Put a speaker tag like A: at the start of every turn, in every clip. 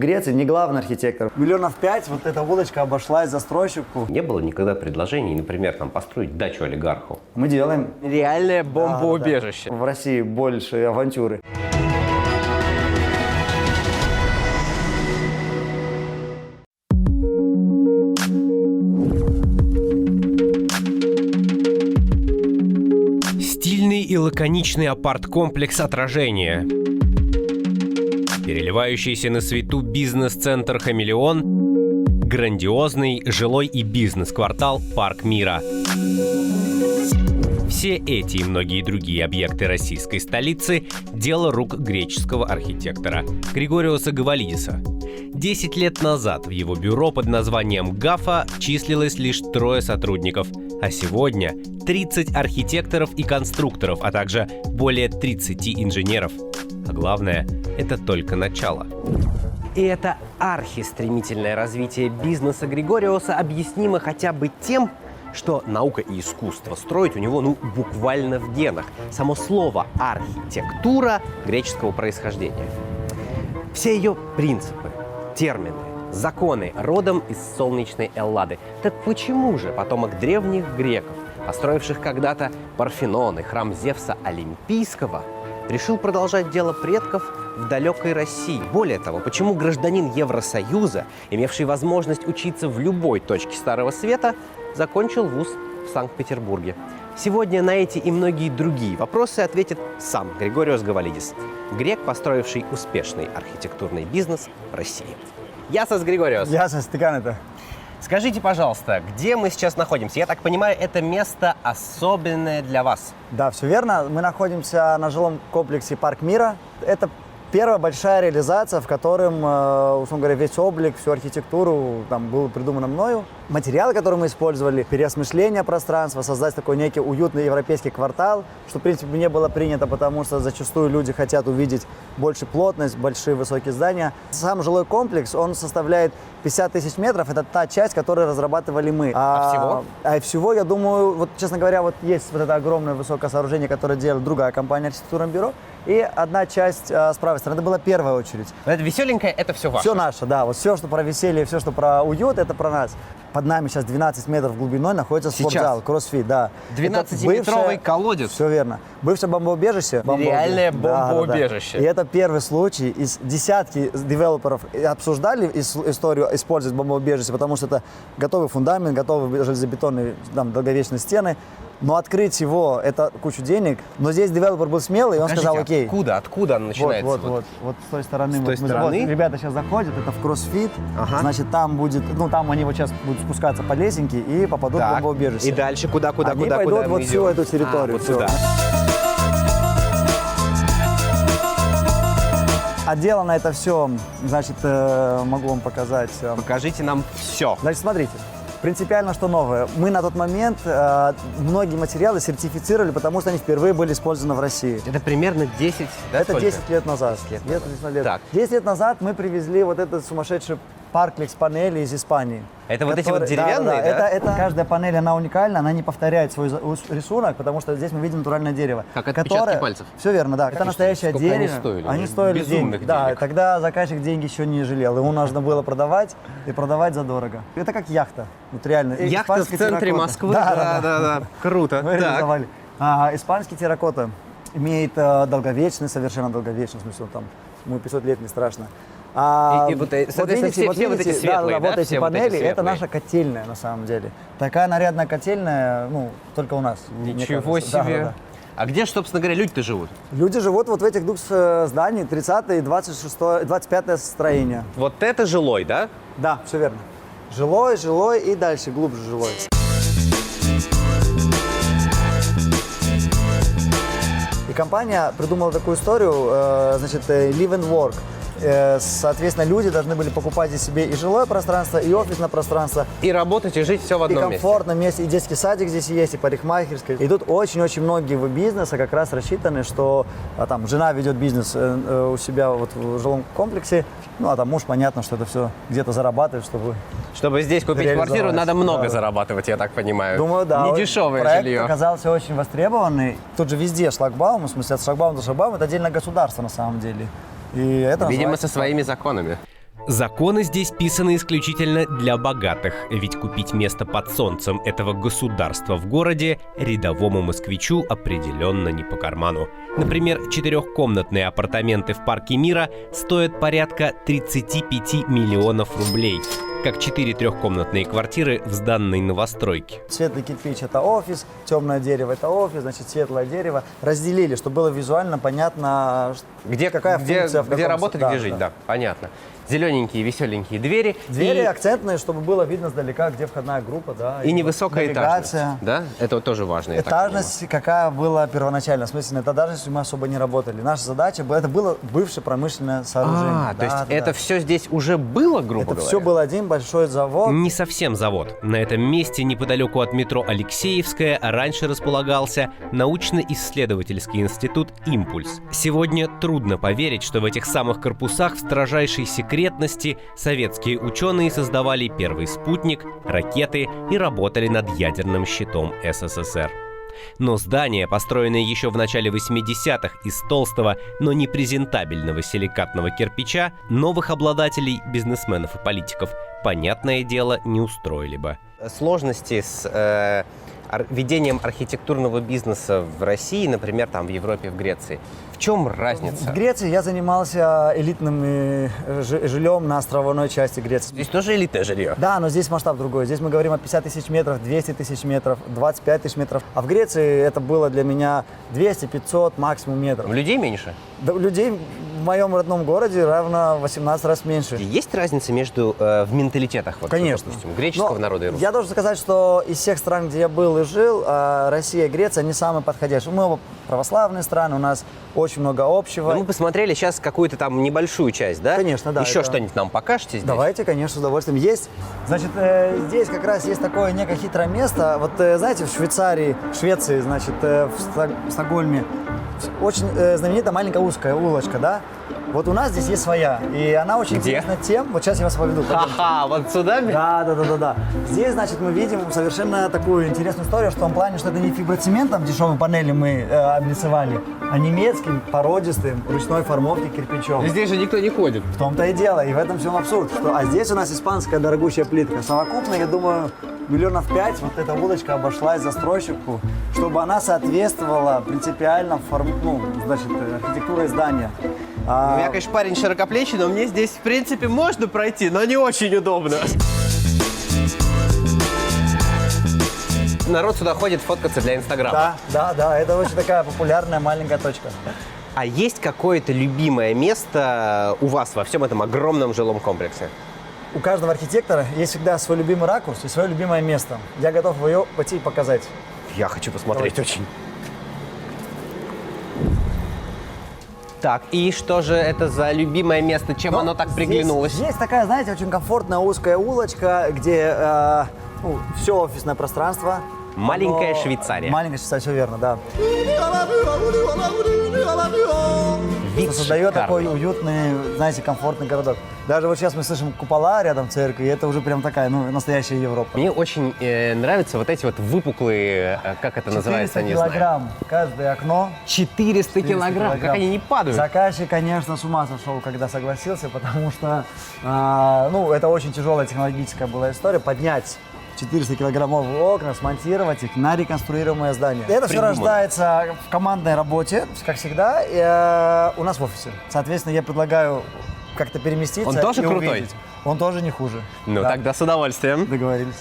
A: Греции не главный архитектор. 5 миллионов вот эта удочка обошлась застройщику.
B: Не было никогда предложений, например, там, построить дачу олигарху?
A: Мы делаем.
C: Реальное бомбоубежище.
A: В России больше авантюры.
D: Стильный и лаконичный апарт-комплекс «Отражение». Переливающийся на свету бизнес-центр «Хамелеон». Грандиозный жилой и бизнес-квартал «Парк Мира». Все эти и многие другие объекты российской столицы – дело рук греческого архитектора Григориоса Гавалидиса. 10 лет назад в его бюро под названием «Гафа» числилось лишь 3 сотрудников, а сегодня 30 архитекторов и конструкторов, а также более 30 инженеров. А главное, это только начало.
C: И это архистремительное развитие бизнеса Григориоса объяснимо хотя бы тем, что наука и искусство строить у него, буквально в генах. Само слово «архитектура» греческого происхождения. Все ее принципы, термины, законы родом из солнечной Эллады. Так почему же потомок древних греков, построивших когда-то Парфенон и храм Зевса Олимпийского, решил продолжать дело предков в далекой России? Более того, почему гражданин Евросоюза, имевший возможность учиться в любой точке Старого Света, закончил вуз в Санкт-Петербурге? Сегодня на эти и многие другие вопросы ответит сам Григориос Гавалидис, грек, построивший успешный архитектурный бизнес в России. Ясос Григориос.
A: Ясос, это.
C: Скажите, пожалуйста, где мы сейчас находимся? Я так понимаю, это место особенное для вас.
A: Да, все верно. Мы находимся на жилом комплексе «Парк Мира». Это первая большая реализация, в котором, условно говоря, весь облик, всю архитектуру там было придумано мною. Материалы, которые мы использовали, переосмысление пространства, создать такой некий уютный европейский квартал, что, в принципе, не было принято, потому что зачастую люди хотят увидеть больше плотность, большие высокие здания. Сам жилой комплекс, он составляет 50 тысяч метров. Это та часть, которую разрабатывали мы. Всего, я думаю, вот, честно говоря, вот есть вот это огромное высокое сооружение, которое делает другая компания «Архитектурное бюро». И одна часть с правой стороны, это была первая очередь.
C: Это веселенькое, это все ваше?
A: Все наше, да. Вот все, что про веселье, все, что про уют, это про нас. Под нами сейчас 12 метров глубиной находится спортзал, кроссфит, да.
C: 12-метровый колодец.
A: Все верно. Бывшее бомбоубежище.
C: Реальное бомбоубежище.
A: Да. И это первый случай. Из десятки девелоперов обсуждали историю использовать бомбоубежище, потому что это готовый фундамент, готовые железобетонные долговечные стены. Но открыть его – это кучу денег. Но здесь девелопер был смелый, и он сказал, окей.
C: Откуда она начинается?
A: Вот с той стороны.
C: С той стороны?
A: Вот, ребята сейчас заходят, это в кроссфит. Значит, там будет, там они вот сейчас будут спускаться по лесенке и попадут в бомбоубежище.
C: И дальше куда
A: они пойдут вот всю эту территорию.
C: Вот сюда.
A: Отделано это все, значит, могу вам показать.
C: Покажите нам все.
A: Значит, смотрите. Принципиально, что новое. Мы на тот момент многие материалы сертифицировали, потому что они впервые были использованы в России.
C: Это примерно 10, да?
A: Это 10 лет назад. 10 лет назад мы привезли вот этот сумасшедший парклекс-панели из Испании.
C: Это вот эти вот деревянные, да?
A: Это каждая панель, она уникальна, она не повторяет свой рисунок, потому что здесь мы видим натуральное дерево.
C: Как отпечатки пальцев.
A: Все верно, да. Это настоящее дерево. Они стоили денег. Да, тогда заказчик деньги еще не жалел. Ему нужно было продавать и продавать задорого. Это как яхта. Вот реально.
C: Яхта в центре Москвы? Да. Круто.
A: Мы реализовали. Испанский терракота имеет долговечный, совершенно долговечный, в смысле, там, ему 500 лет не страшно.
C: Соответственно, все вот эти светлые,
A: вот эти панели, это наша котельная на самом деле. Такая нарядная котельная, только у нас.
C: Ничего себе. Да. А где, собственно говоря, люди-то живут?
A: Люди живут вот в этих двух зданиях, 30-е и 25-е строение.
C: Вот это жилой, да?
A: Да, все верно. Жилой и дальше глубже жилой. И компания придумала такую историю, значит, live and work. Соответственно, люди должны были покупать здесь себе и жилое пространство, и офисное пространство.
C: И работать, и жить все в одном месте.
A: И комфортном месте. И детский садик здесь есть, и парикмахерская. И тут очень-очень многие бизнесы как раз рассчитаны, что там жена ведет бизнес у себя вот в жилом комплексе, а там муж, понятно, что это все где-то зарабатывает,
C: Чтобы здесь купить квартиру, надо много зарабатывать, я так понимаю.
A: Думаю, да.
C: Не дешевое
A: проект
C: жилье.
A: Оказался очень востребованный. Тут же везде шлагбаум, в смысле от шлагбаума до шлагбаума, это отдельное государство на самом деле. И это
C: видимо, со своими законами.
D: Законы здесь писаны исключительно для богатых, ведь купить место под солнцем этого государства в городе рядовому москвичу определенно не по карману. Например, 4-комнатные апартаменты в Парке Мира стоят порядка 35 миллионов рублей, как 4 3-комнатные квартиры в сданной новостройке.
A: Светлый кирпич – это офис, темное дерево – это офис, значит, светлое дерево. Разделили, чтобы было визуально понятно, какая функция в
C: где
A: каком...
C: работать, где жить, да, понятно. Зелененькие, веселенькие двери.
A: Двери
C: и...
A: акцентные, чтобы было видно сдалека, где входная группа, да.
C: И невысокая
A: навигация.
C: этажность, да? Это вот тоже важно, я так
A: Этажность, какая была первоначально. В смысле, на этажности мы особо не работали. Наша задача была, это было бывшее промышленное сооружение.
C: То есть это все здесь уже было, грубо говоря?
A: Это все был один большой завод.
D: Не совсем завод. На этом месте, неподалеку от метро Алексеевская, раньше располагался научно-исследовательский институт «Импульс». Сегодня трудно поверить, что в этих самых корпусах в строжайшей секретности советские ученые создавали первый спутник, ракеты и работали над ядерным щитом СССР. Но здание, построенное еще в начале 80-х из толстого, но непрезентабельного силикатного кирпича, новых обладателей, бизнесменов и политиков, понятное дело, не устроили бы.
C: Сложности с ведением архитектурного бизнеса в России, например, там в Европе, в Греции. В чем разница?
A: В Греции я занимался элитным жильем на островной части Греции.
C: Здесь тоже элитное жилье?
A: Да, но здесь масштаб другой. Здесь мы говорим о 50 тысяч метров, 200 тысяч метров, 25 тысяч метров. А в Греции это было для меня 200, 500, максимум метров.
C: Людей меньше?
A: Да, людей в моем родном городе равно 18 раз меньше.
C: Есть разница между в менталитетах, вот,
A: Конечно.
C: допустим, греческого народа и русского?
A: Я должен сказать, что из всех стран, где я был и жил, Россия и Греция, они самые подходящие. Мы оба православные страны, у нас очень много общего.
C: Но мы посмотрели сейчас какую-то там небольшую часть, да?
A: Конечно, да.
C: Еще
A: это...
C: что-нибудь нам покажете здесь?
A: Давайте, конечно, с удовольствием. Есть, значит, здесь как раз есть такое некое хитрое место. Вот, знаете, в Швеции, значит, в Стокгольме, очень знаменитая маленькая узкая улочка, да? Вот у нас здесь есть своя, и она очень интересна тем, вот сейчас я вас поведу.
C: Ха-ха, вот сюда?
A: Да. Здесь, значит, мы видим совершенно такую интересную историю, в том плане, что это не фиброцементом дешевой панели мы облицевали, а немецким, породистым, ручной формовки кирпичом.
C: Здесь же никто не ходит.
A: В том-то и дело, и в этом всем абсурд. А здесь у нас испанская дорогущая плитка. Совокупно, я думаю, 5 миллионов вот эта удочка обошлась застройщику, чтобы она соответствовала принципиально архитектуре здания.
C: Я, конечно, парень широкоплечий, но мне здесь, в принципе, можно пройти, но не очень удобно. Народ сюда ходит фоткаться для Инстаграма.
A: Да, это очень такая популярная маленькая точка.
C: А есть какое-то любимое место у вас во всем этом огромном жилом комплексе?
A: У каждого архитектора есть всегда свой любимый ракурс и свое любимое место. Я готов ее пойти и показать.
C: Я хочу посмотреть очень. Так, и что же это за любимое место? Чем оно так приглянулось?
A: Здесь такая, знаете, очень комфортная узкая улочка, где все офисное пространство.
C: Маленькая Швейцария.
A: Маленькая Швейцария, все верно, да.
C: Вид
A: что создает
C: шикарный.
A: такой уютный, знаете, комфортный городок. Даже вот сейчас мы слышим купола рядом церкви, и это уже прям такая, настоящая Европа.
C: Мне очень нравятся вот эти вот выпуклые, как это называется, не знаю.
A: 400 килограмм каждое окно.
C: 400 килограмм, как они не падают.
A: Заказчик, конечно, с ума сошел, когда согласился, потому что, это очень тяжелая технологическая была история, поднять 400-килограммовые окна, смонтировать их на реконструируемое здание. Это все рождается в командной работе, как всегда, и, у нас в офисе. Соответственно, я предлагаю как-то переместиться.
C: Он тоже
A: и
C: крутой?
A: увидеть. Он тоже не хуже.
C: Ну, тогда с удовольствием.
A: Договорились.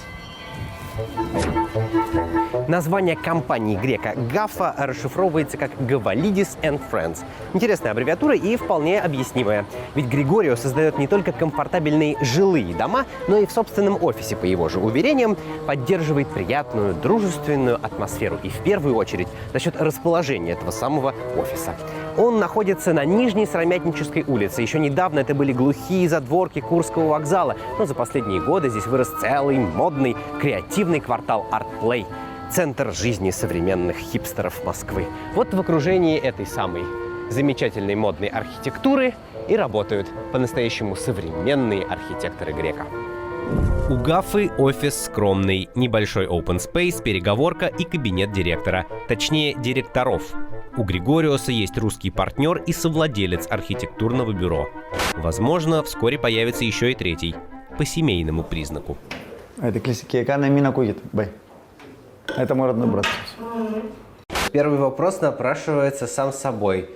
C: Название компании грека Гафа расшифровывается как «Гавалидис and Friends». Интересная аббревиатура и вполне объяснимая. Ведь Григорио создает не только комфортабельные жилые дома, но и в собственном офисе, по его же уверениям, поддерживает приятную, дружественную атмосферу. И в первую очередь за счет расположения этого самого офиса. Он находится на Нижней Сыромятнической улице. Еще недавно это были глухие задворки Курского вокзала. Но за последние годы здесь вырос целый модный, креативный квартал ArtPlay. Центр жизни современных хипстеров Москвы. Вот в окружении этой самой замечательной модной архитектуры и работают по-настоящему современные архитекторы грека.
D: У Гафы офис скромный, небольшой open space, переговорка и кабинет директора, точнее директоров. У Григориуса есть русский партнер и совладелец архитектурного бюро. Возможно, вскоре появится еще и третий, по семейному признаку.
A: Это классика мина кугит, бай. Это мой родной брат.
C: Первый вопрос напрашивается сам собой.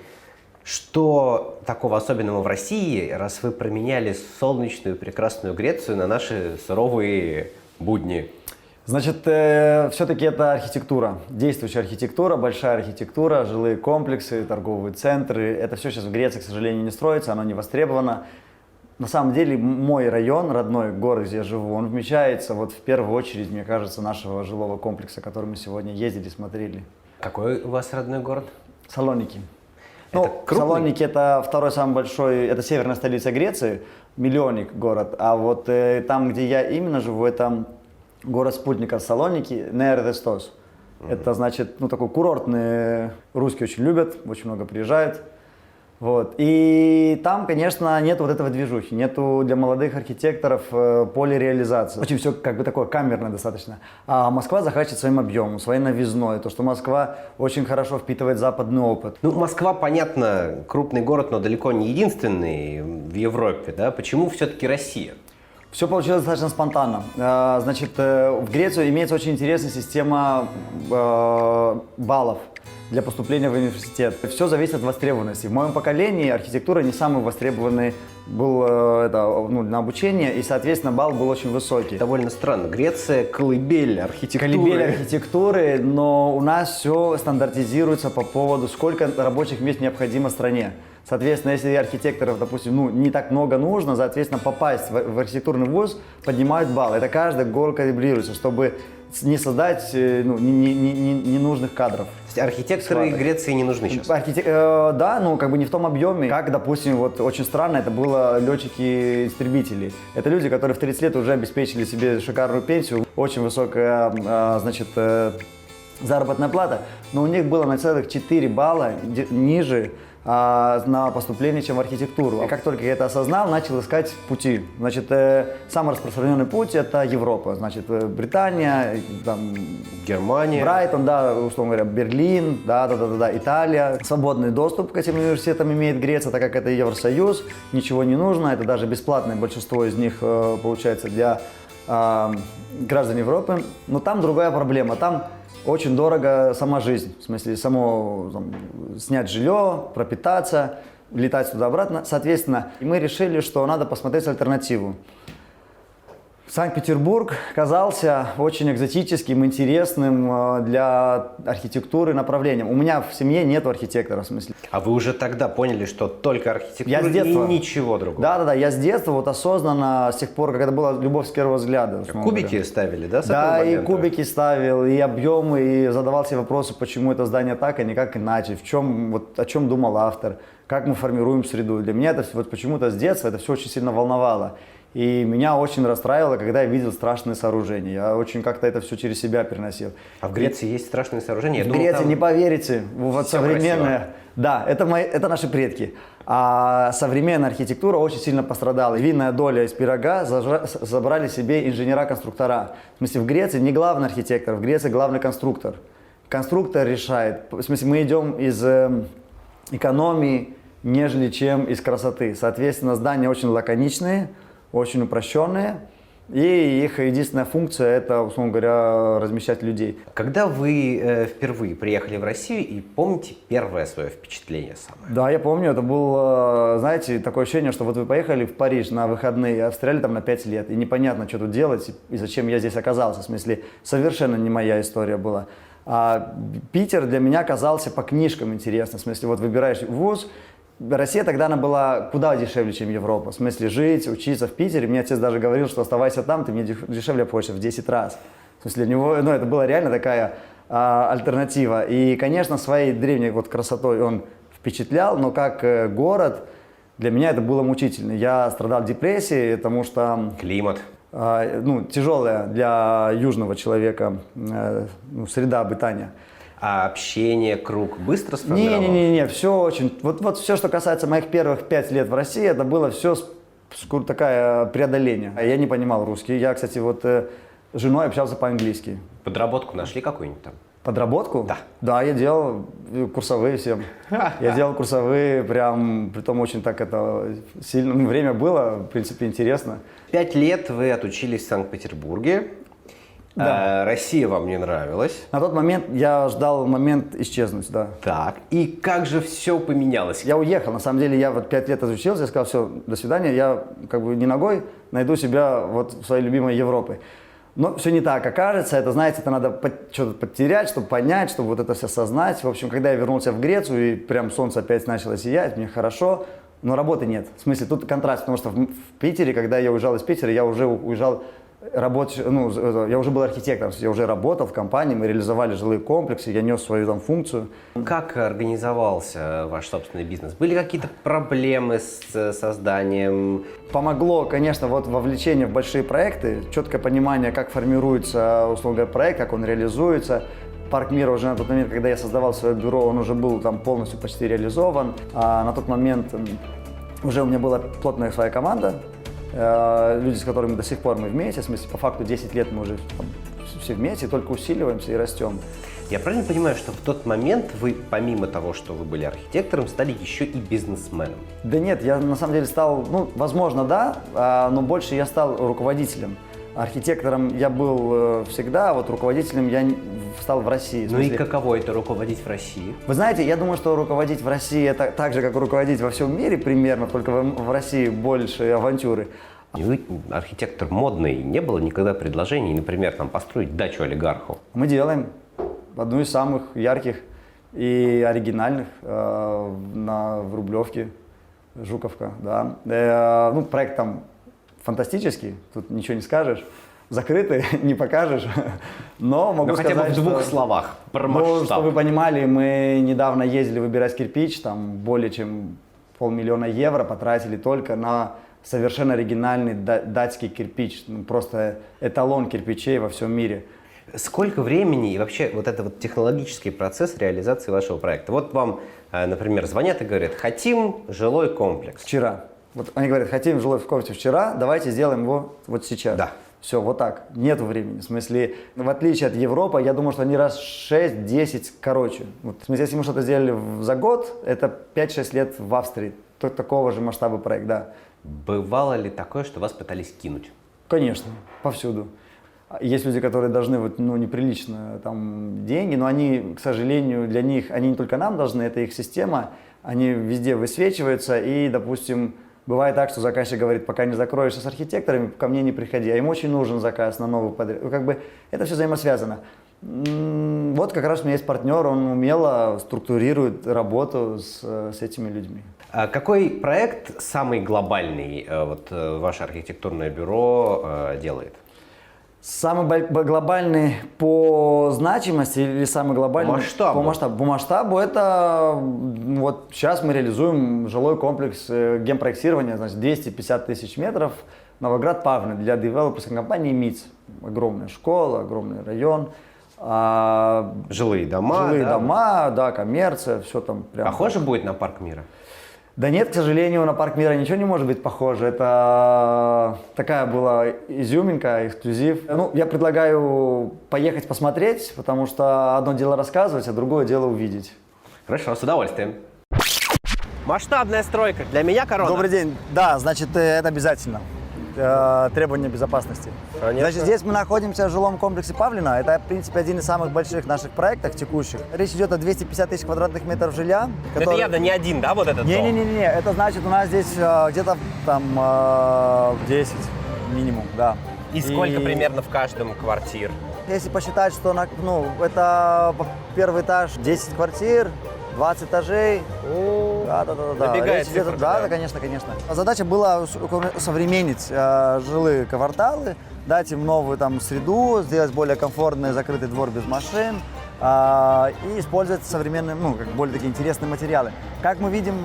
C: Что такого особенного в России, раз вы променяли солнечную прекрасную Грецию на наши суровые будни?
A: Значит, все-таки это архитектура, действующая архитектура, большая архитектура, жилые комплексы, торговые центры. Это все сейчас в Греции, к сожалению, не строится, оно не востребовано. На самом деле, мой район, родной город, где я живу, он вмещается вот в первую очередь, мне кажется, нашего жилого комплекса, который мы сегодня ездили, смотрели.
C: Какой у вас родной город?
A: Салоники.
C: Это
A: Ну,
C: крупный?
A: Салоники это второй самый большой, это северная столица Греции, миллионник город. А вот там, где я именно живу, это город спутников Салоники, Нередестос. Это значит, ну такой курортный, русские очень любят, очень много приезжают. Вот. И там, конечно, нет вот этого движухи, нету для молодых архитекторов поля реализации. Очень все как бы такое камерное достаточно. А Москва захватывает своим объемом, своей новизной. То, что Москва очень хорошо впитывает западный опыт.
C: Ну, Москва, понятно, крупный город, но далеко не единственный в Европе, да? Почему все-таки Россия?
A: Все получилось достаточно спонтанно. Значит, в Грецию имеется очень интересная система баллов для поступления в университет. Все зависит от востребованности. В моем поколении архитектура не самый востребованный был на обучение, и, соответственно, балл был очень высокий.
C: Довольно странно. Греция – колыбель архитектуры.
A: Колыбель архитектуры, но у нас все стандартизируется по поводу, сколько рабочих мест необходимо стране. Соответственно, если архитекторов, допустим, не так много нужно, соответственно, попасть в архитектурный вуз поднимают балл. Это каждый год калибрируется, чтобы не создать ненужных кадров.
C: То есть архитекторы Греции не нужны сейчас?
A: Да, но как бы не в том объеме, как, допустим, вот очень странно, это было летчики-истребители. Это люди, которые в 30 лет уже обеспечили себе шикарную пенсию, очень высокая, значит, заработная плата, но у них было на целых 4 балла ниже на поступление, чем в архитектуру. И как только я это осознал, начал искать пути. Значит, самый распространенный путь – это Европа. Значит, Британия, там,
C: Германия.
A: Брайтон, да, условно говоря, Берлин, да, Италия. Свободный доступ к этим университетам имеет Греция, так как это Евросоюз, ничего не нужно, это даже бесплатное, большинство из них получается для граждан Европы. Но там другая проблема, там очень дорого сама жизнь, в смысле снять жилье, пропитаться, летать туда-обратно. Соответственно, мы решили, что надо посмотреть альтернативу. Санкт-Петербург казался очень экзотическим, интересным для архитектуры направлением. У меня в семье нет архитектора, в смысле.
C: А вы уже тогда поняли, что только архитектура
A: Я с детства.
C: и ничего другого?
A: Да, я с детства вот осознанно, с тех пор, как это была любовь с первого взгляда.
C: Кубики ставили, да, с этого
A: Да, и
C: момента?
A: кубики ставил, и объемы, и задавал себе вопросы, почему это здание так, а не как иначе, о чем думал автор, как мы формируем среду. Для меня это вот почему-то с детства это все очень сильно волновало. И меня очень расстраивало, когда я видел страшные сооружения. Я очень как-то это все через себя переносил.
C: А в Греции есть страшные сооружения?
A: В Греции, не поверите, вот современная...
C: красиво.
A: Да, это наши предки. А современная архитектура очень сильно пострадала. Винная доля из пирога забрали себе инженера-конструктора. В смысле, в Греции не главный архитектор, в Греции главный конструктор. Конструктор решает. В смысле, мы идем из экономии, нежели чем из красоты. Соответственно, здания очень лаконичные, очень упрощенные, и их единственная функция – это, условно говоря, размещать людей.
C: Когда вы впервые приехали в Россию и помните первое свое впечатление самое?
A: Да, я помню, это было, знаете, такое ощущение, что вот вы поехали в Париж на выходные, а встряли там на 5 лет, и непонятно, что тут делать, и зачем я здесь оказался. В смысле, совершенно не моя история была. А Питер для меня казался по книжкам интересным. В смысле, вот выбираешь вуз. Россия тогда она была куда дешевле, чем Европа. В смысле, жить, учиться в Питере. Мне отец даже говорил, что оставайся там, ты мне дешевле обходишься в 10 раз. В смысле, для него, это была реально такая альтернатива. И, конечно, своей древней вот красотой он впечатлял, но как город для меня это было мучительно. Я страдал депрессией, потому что...
C: Климат.
A: Тяжелая для южного человека среда обитания.
C: А общение, круг быстро сформировалось?
A: Не, все очень. Вот все, что касается моих первых 5 лет в России, это было все такое преодоление. Я не понимал русский. Я, кстати, вот с женой общался по-английски.
C: Подработку нашли какую-нибудь там?
A: Подработку?
C: Да.
A: Да, я делал курсовые всем. Я делал курсовые, прям, притом очень так это сильно, время было, в принципе, интересно.
C: 5 лет вы отучились в Санкт-Петербурге.
A: Да.
C: Россия вам не нравилась.
A: На тот момент я ждал момент исчезнуть, да.
C: Так, и как же все поменялось?
A: Я уехал, на самом деле, я вот 5 лет отучился, я сказал, все, до свидания, я как бы не ногой найду себя вот в своей любимой Европе. Но все не так, как кажется, это, знаете, это надо что-то потерять, чтобы понять, чтобы вот это все осознать. В общем, когда я вернулся в Грецию, и прям солнце опять начало сиять, мне хорошо, но работы нет. В смысле, тут контраст, потому что в Питере, когда я уезжал из Питера, я уже уезжал я уже был архитектором, я уже работал в компании, мы реализовали жилые комплексы, я нес свою там функцию.
C: Как организовался ваш собственный бизнес? Были какие-то проблемы с созданием?
A: Помогло, конечно, вот вовлечение в большие проекты, четкое понимание, как формируется, условно говоря, проект, как он реализуется. Парк Мира уже на тот момент, когда я создавал свое бюро, он уже был там полностью почти реализован. А на тот момент уже у меня была плотная своя команда. Люди, с которыми до сих пор мы вместе, в смысле, по факту 10 лет мы уже все вместе, только усиливаемся и растем.
C: Я правильно понимаю, что в тот момент вы, помимо того, что вы были архитектором, стали еще и бизнесменом?
A: Да нет, я на самом деле стал, возможно, да, но больше я стал руководителем. Архитектором я был всегда, а вот руководителем я стал в России.
C: Ну и каково это руководить в России?
A: Вы знаете, я думаю, что руководить в России это так же, как руководить во всем мире примерно, только в России больше авантюры.
C: Вы архитектор модный, не было никогда предложений, например, там, построить дачу олигарху?
A: Мы делаем одну из самых ярких и оригинальных в Рублевке, Жуковка, да. Проект там фантастический, тут ничего не скажешь, закрытый, не покажешь, но могу сказать,
C: хотя бы в двух словах про масштаб.
A: Чтобы вы понимали, мы недавно ездили выбирать кирпич, там более чем 500 000 евро потратили только на совершенно оригинальный датский кирпич, просто эталон кирпичей во всем мире.
C: Сколько времени и вообще вот это вот технологический процесс реализации вашего проекта? Вот вам, например, звонят и говорят, хотим жилой комплекс.
A: Вчера. Вот они говорят, хотим жилой комплекс вчера, давайте сделаем его вот сейчас.
C: Да.
A: Все, вот так. Нету времени. В смысле, в отличие от Европы, я думаю, что они раз 6-10 короче. Вот, в смысле, если мы что-то сделали за год, это 5-6 лет в Австрии. Такого же масштаба проект, да.
C: Бывало ли такое, что вас пытались кинуть?
A: Конечно, повсюду. Есть люди, которые должны неприлично там деньги, но они, к сожалению, для них, они не только нам должны, это их система, они везде высвечиваются и, допустим, бывает так, что заказчик говорит, пока не закроешься с архитекторами, ко мне не приходи, а им очень нужен заказ на новый подряд. Как бы это все взаимосвязано. Вот как раз у меня есть партнер, он умело структурирует работу с этими людьми.
C: А какой проект самый глобальный ваше архитектурное бюро делает?
A: Самый глобальный по значимости или самый глобальный
C: по масштабу?
A: По масштабу это вот сейчас мы реализуем жилой комплекс генпроектирования, значит 250 000 метров, Новоград-Павловна для девелоперской компании МИЦ. Огромная школа, огромный район.
C: Жилые дома,
A: дома, да, коммерция, все там прям.
C: Похоже будет на Парк Мира?
A: Да нет, к сожалению, на Парк Мира ничего не может быть похоже. Это такая была изюминка, эксклюзив. Я предлагаю поехать посмотреть, потому что одно дело рассказывать, а другое дело увидеть.
C: Хорошо, с удовольствием. Масштабная стройка. Для меня корона.
A: Добрый день. Да, значит, это обязательно. Требования безопасности.
C: Конечно.
A: Значит, здесь мы находимся в жилом комплексе Павлина. Это, в принципе, один из самых больших наших проектов текущих. Речь идет о 250 000 квадратных метров жилья.
C: Это явно не один, да, вот этот дом?
A: Не-не-не, это значит, у нас здесь где-то там 10 минимум, да.
C: И сколько примерно в каждом квартир?
A: Если посчитать, что это первый этаж 10 квартир, 20 этажей. Да.
C: Набегает цифра.
A: Да, конечно. Задача была современнить жилые кварталы, дать им новую там среду, сделать более комфортный закрытый двор без машин, и использовать современные, ну, как более такие интересные материалы. Как мы видим,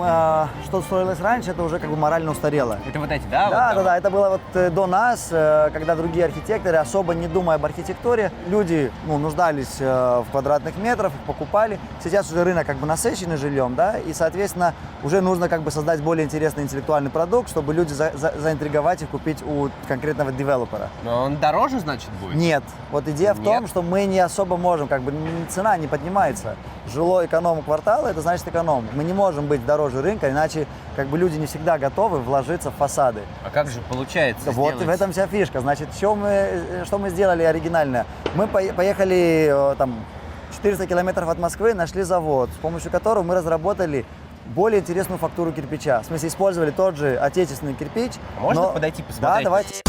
A: что строилось раньше, это уже как бы морально устарело.
C: Это вот эти, да?
A: Да, это было вот до нас, когда другие архитекторы, особо не думая об архитектуре, люди нуждались в квадратных метрах, их покупали. Сейчас уже рынок как бы насыщенный жильем, да, и, соответственно, уже нужно как бы создать более интересный интеллектуальный продукт, чтобы люди заинтриговать и купить у конкретного девелопера.
C: Но он дороже, значит, будет?
A: Нет. Вот идея в том, что мы не особо можем, как бы цена не поднимается. Жилой эконом-квартал – это значит эконом. Мы не можем быть дороже рынка, иначе как бы люди не всегда готовы вложиться в фасады.
C: А как же получается
A: Вот
C: сделать?
A: в этом вся фишка. Значит, что мы сделали оригинальное? Мы поехали там 400 километров от Москвы, нашли завод, с помощью которого мы разработали более интересную фактуру кирпича. В смысле, использовали тот же отечественный кирпич.
C: А можно подойти посмотреть?
A: Да, давайте.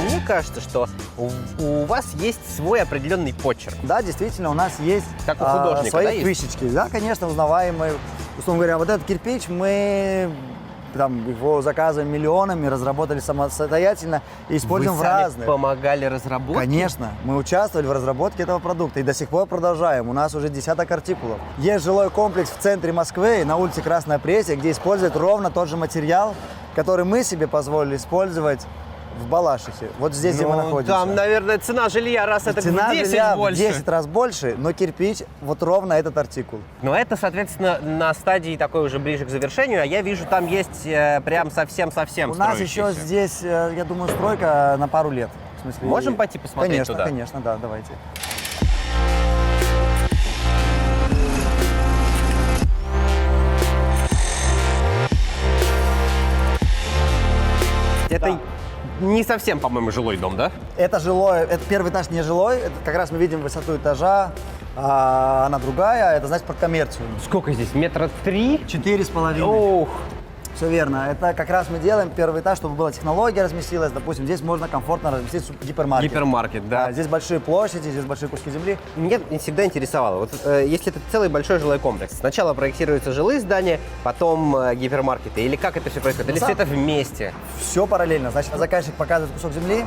C: Мне кажется, что у вас есть свой определенный почерк.
A: Да, действительно, у нас есть
C: Как у художника,
A: свои
C: да, есть?
A: фишечки. Да, конечно, узнаваемые. Условно говоря, вот этот кирпич мы там его заказываем миллионами, разработали самостоятельно и используем
C: Вы
A: в
C: сами
A: разных.
C: помогали разработке?
A: Конечно, мы участвовали в разработке этого продукта и до сих пор продолжаем. У нас уже десяток артикулов. Есть жилой комплекс в центре Москвы, на улице Красная Пресня, где используют ровно тот же материал, который мы себе позволили использовать в Балашихе. Вот здесь, где мы находимся.
C: Там, наверное, цена жилья раз это
A: Цена
C: в 10
A: жилья
C: больше.
A: в 10 раз больше, но кирпич вот ровно этот артикул.
C: Но это, соответственно, на стадии такой уже ближе к завершению, а я вижу, там есть прям совсем-совсем
A: У нас еще
C: строящийся.
A: здесь, я думаю, стройка на пару лет. В смысле,
C: Можем пойти посмотреть
A: конечно,
C: туда?
A: Конечно, да, давайте.
C: Это не совсем, по-моему, жилой дом, да?
A: Это жилой, это первый этаж не жилой, это как раз мы видим высоту этажа, а она другая, это значит под коммерцию.
C: Сколько здесь? Метра 3?
A: 4,5.
C: Ух!
A: Все верно. Это как раз мы делаем первый этаж, чтобы была технология разместилась. Допустим, здесь можно комфортно разместить гипермаркет.
C: Гипермаркет, да.
A: Здесь большие площади, здесь большие куски земли.
C: Меня всегда интересовало, вот если это целый большой жилой комплекс, сначала проектируются жилые здания, потом гипермаркеты, или как это все происходит? Или все это вместе?
A: Все параллельно. Значит, заказчик показывает кусок земли,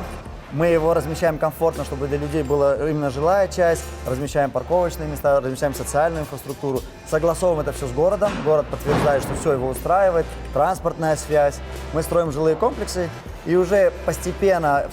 A: мы его размещаем комфортно, чтобы для людей была именно жилая часть, размещаем парковочные места, размещаем социальную инфраструктуру, согласовываем это все с городом, город подтверждает, что все его устраивает, транспортная связь. Мы строим жилые комплексы, и уже постепенно,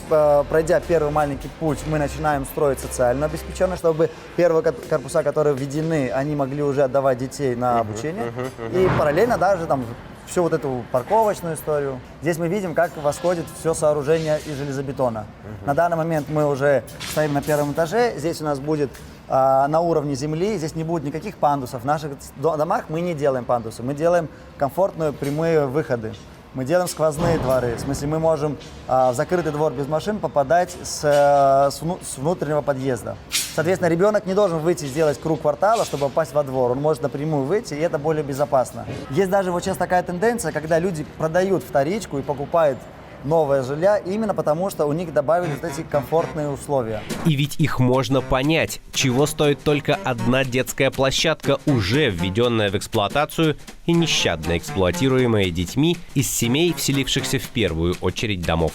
A: пройдя первый маленький путь, мы начинаем строить социальную обеспеченность, чтобы первые корпуса, которые введены, они могли уже отдавать детей на обучение. И параллельно даже там всю вот эту парковочную историю. Здесь мы видим, как восходит все сооружение из железобетона. На данный момент мы уже стоим на первом этаже. Здесь у нас будет на уровне земли, здесь не будет никаких пандусов. В наших домах мы не делаем пандусы, мы делаем комфортные прямые выходы. Мы делаем сквозные дворы. В смысле, мы можем в закрытый двор без машин попадать с внутреннего подъезда. Соответственно, ребенок не должен выйти и сделать круг квартала, чтобы попасть во двор. Он может напрямую выйти, и это более безопасно. Есть даже вот сейчас такая тенденция, когда люди продают вторичку и покупают новое жилье именно потому, что у них добавили вот эти комфортные условия.
D: И ведь их можно понять, чего стоит только одна детская площадка, уже введенная в эксплуатацию и нещадно эксплуатируемая детьми из семей, вселившихся в первую очередь домов.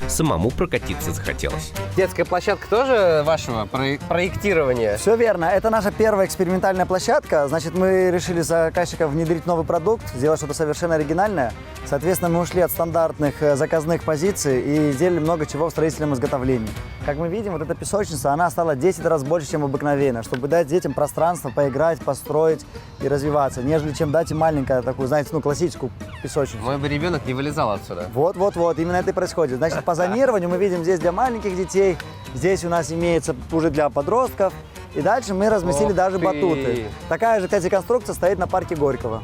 D: Самому прокатиться захотелось.
C: Детская площадка тоже вашего проектирования?
A: Все верно. Это наша первая экспериментальная площадка. Значит, мы решили заказчика внедрить новый продукт, сделать что-то совершенно оригинальное. Соответственно, мы ушли от стандартных заказных позиций и сделали много чего в строительном изготовлении. Как мы видим, вот эта песочница, она стала 10 раз больше, чем обыкновенно, чтобы дать детям пространство поиграть, построить и развиваться, нежели чем дать им маленькую такую, знаете, классическую песочницу.
C: Мой бы ребенок не вылезал отсюда.
A: Вот, именно это и происходит. Значит, по зонированию мы видим здесь для маленьких детей, здесь у нас имеется уже для подростков, и дальше мы разместили
C: Ох
A: даже
C: ты.
A: батуты. Такая же, кстати, конструкция стоит на парке Горького.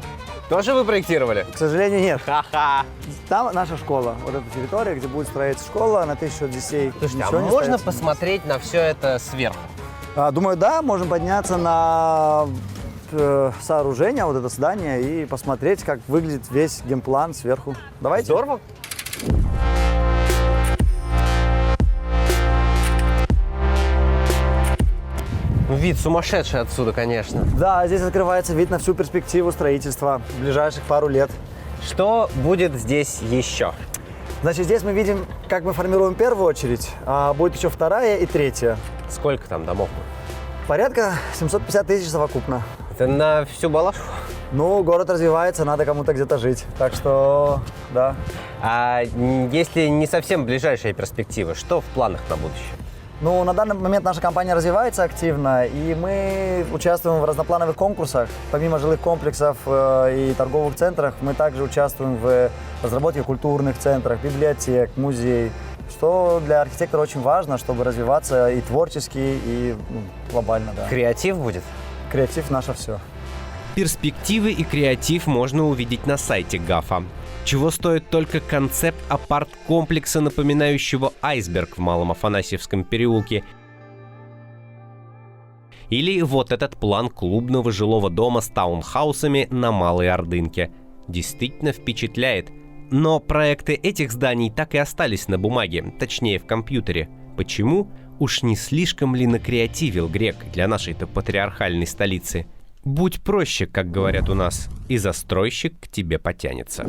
C: Тоже вы проектировали?
A: К сожалению, нет.
C: Ха-ха!
A: Там наша школа, вот эта территория, где будет строиться школа, на 1000 детей.
C: Слушайте,
A: Ничего
C: а
A: не
C: можно
A: остается.
C: посмотреть на все это сверху?
A: Думаю, да, можем подняться на сооружение, вот это здание, и посмотреть, как выглядит весь геймплан сверху. Давайте.
C: Здорово! Вид сумасшедший отсюда, конечно.
A: Да, здесь открывается вид на всю перспективу строительства в ближайших пару лет.
C: Что будет здесь еще?
A: Значит, здесь мы видим, как мы формируем первую очередь, а будет еще вторая и третья.
C: Сколько там домов?
A: Порядка 750 тысяч совокупно.
C: Это на всю Балашиху?
A: Ну, город развивается, надо кому-то где-то жить. Так что, да.
C: А если не совсем ближайшая перспектива, что в планах на будущее?
A: Ну, на данный момент наша компания развивается активно, и мы участвуем в разноплановых конкурсах. Помимо жилых комплексов и торговых центров, мы также участвуем в разработке культурных центров, библиотек, музей, что для архитектора очень важно, чтобы развиваться и творчески, и глобально, да.
C: Креатив будет?
A: Креатив – наше все.
D: Перспективы и креатив можно увидеть на сайте ГАФа. Чего стоит только концепт апарт-комплекса, напоминающего айсберг в Малом Афанасьевском переулке. Или вот этот план клубного жилого дома с таунхаусами на Малой Ордынке. Действительно впечатляет. Но проекты этих зданий так и остались на бумаге, точнее в компьютере. Почему? Уж не слишком ли накреативил грек для нашей-то патриархальной столицы? Будь проще, как говорят у нас, и застройщик к тебе потянется.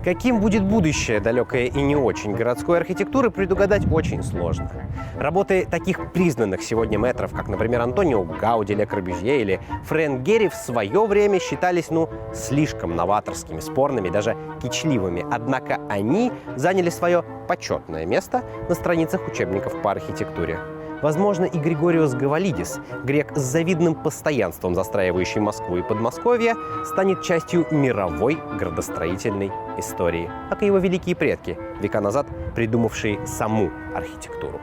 C: Каким будет будущее далекое и не очень городской архитектуры, предугадать очень сложно. Работы таких признанных сегодня мэтров, как, например, Антонио Гауди, Ле Корбюзье или Фрэнк Герри, в свое время считались, слишком новаторскими, спорными, даже кичливыми. Однако они заняли свое почетное место на страницах учебников по архитектуре. Возможно, и Григориос Гавалидис, грек с завидным постоянством застраивающий Москву и Подмосковье, станет частью мировой градостроительной истории, как и его великие предки, века назад придумавшие саму архитектуру.